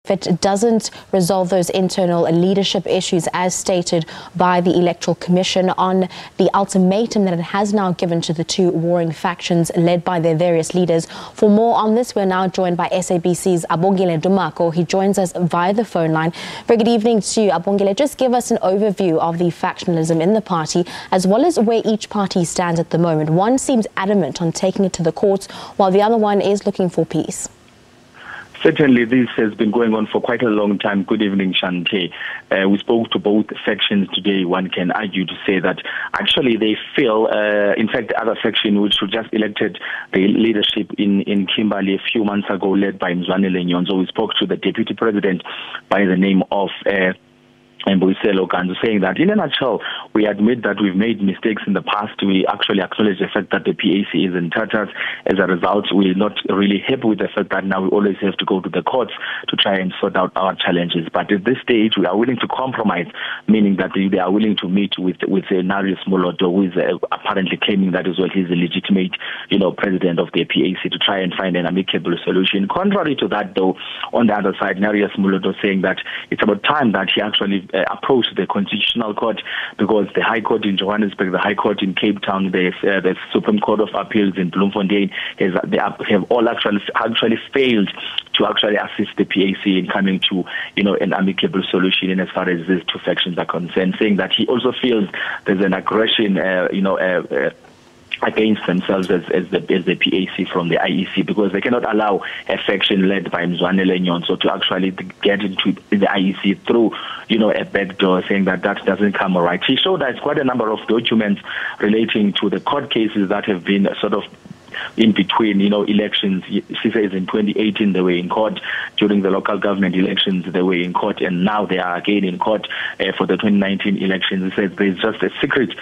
if it doesn't resolve those internal leadership issues as stated by the Electoral Commission on the ultimatum that it has now given to the two warring factions led by their various leaders. For more on this, we're now joined by SABC's Abongile Dumako. He joins us via the phone line. Very good evening to you, Abongile. Just give us an overview of the factionalism in the party as well as where each party stands at the moment. One seems adamant on taking it to the courts while the other one is looking for peace. Certainly, this has been going on for quite a long time. Good evening, Shante. We spoke to both factions today. One can argue to say that actually they feel, in fact, the other faction, which just elected the leadership in Kimberley a few months ago, led by Mzwanele Nyhontso. We spoke to the deputy president by the name of Mzwanele, saying that in a nutshell, we admit that we've made mistakes in the past. We actually acknowledge the fact that the PAC is in tatters. As a result, we're not really happy with the fact that now we always have to go to the courts to try and sort out our challenges. But at this stage, we are willing to compromise, meaning that they are willing to meet with Narius Moloto, who is apparently claiming that as well he's a legitimate, president of the PAC, to try and find an amicable solution. Contrary to that, though, on the other side, Narius Moloto saying that it's about time that he actually approach the Constitutional Court, because the High Court in Johannesburg, the High Court in Cape Town, the Supreme Court of Appeals in Bloemfontein have all actually failed to actually assist the PAC in coming to an amicable solution in as far as these two factions are concerned, saying that he also feels there's an aggression against themselves as the PAC from the IEC, because they cannot allow a faction led by Mzwanele Nyhontso to actually get into the IEC through a back door, saying that doesn't come right. He showed us quite a number of documents relating to the court cases that have been sort of in between, elections. She says in 2018 they were in court, during the local government elections they were in court, and now they are again in court for the 2019 elections. He says there's just a secret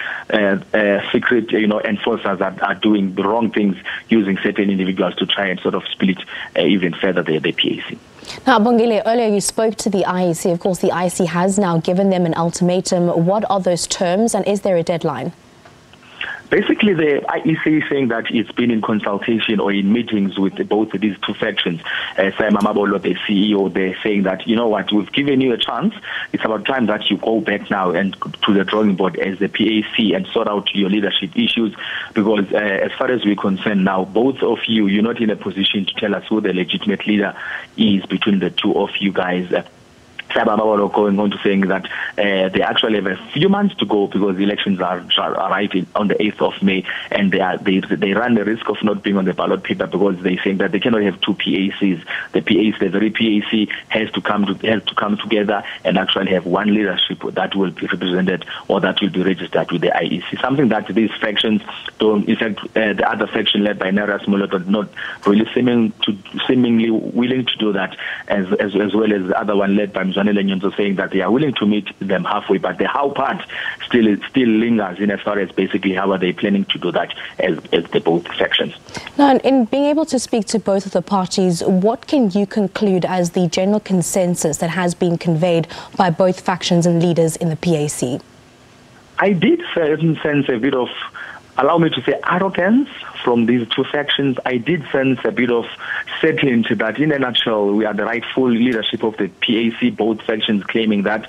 enforcers that are doing the wrong things, using certain individuals to try and sort of split even further the PAC. Now, Abongile, earlier you spoke to the IEC. Of course, the IEC has now given them an ultimatum. What are those terms, and is there a deadline? Basically, the IEC is saying that it's been in consultation or in meetings with both of these two factions. Simon Mabolo, the CEO, they're saying that, you know what, we've given you a chance. It's about time that you go back now and to the drawing board as the PAC and sort out your leadership issues, because as far as we're concerned now, both of you, you're not in a position to tell us who the legitimate leader is between the two of you guys. Going on to saying that they actually have a few months to go, because the elections are right on the 8th of May, and they run the risk of not being on the ballot paper, because they think that they cannot have two PACs. The very PAC has to come together and actually have one leadership that will be represented or that will be registered with the IEC. Something that these factions don't. In fact, the other faction led by Narius Moloto not really seemingly willing to do that, as well as the other one led by Mzwanele Nyhontso, saying that they are willing to meet them halfway, but the how part still lingers in as far as basically how are they planning to do that as the both factions. Now, in being able to speak to both of the parties, what can you conclude as the general consensus that has been conveyed by both factions and leaders in the PAC? I did sense a bit of, allow me to say, arrogance from these two factions. I did sense a bit of certainty that, in a nutshell, we are the rightful leadership of the PAC, both factions claiming that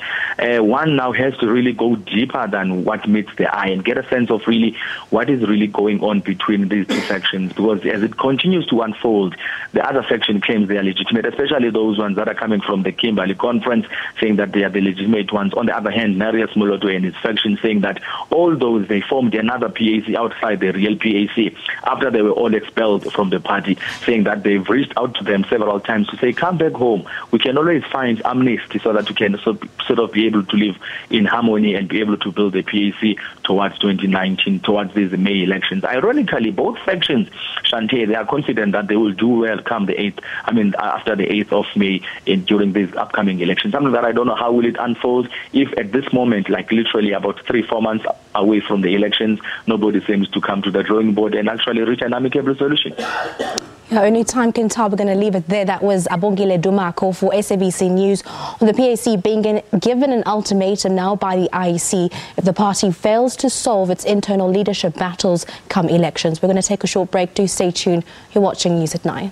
one now has to really go deeper than what meets the eye and get a sense of really what is really going on between these two factions, because as it continues to unfold, the other faction claims they are legitimate, especially those ones that are coming from the Kimberley Conference, saying that they are the legitimate ones. On the other hand, Narius Moloto and his faction saying that all those, they formed another PAC outside the real PAC after they were all expelled from the party, saying that they've reached out to them several times to say, come back home. We can always find amnesty so that we can sort of be able to live in harmony and be able to build the PAC towards 2019, towards these May elections. Ironically, both factions, Shante, they are confident that they will do well come the 8th, after the 8th of May during these upcoming elections. Something that I don't know how will it unfold if at this moment, like literally about 3-4 months away from the elections, nobody seems to come to the drawing board and actually reach an amicable solution. Only time can tell. We're going to leave it there. That was Abongile Dumako for SABC News on the PAC being given an ultimatum now by the IEC if the party fails to solve its internal leadership battles come elections. We're going to take a short break. Do stay tuned. You're watching News at 9.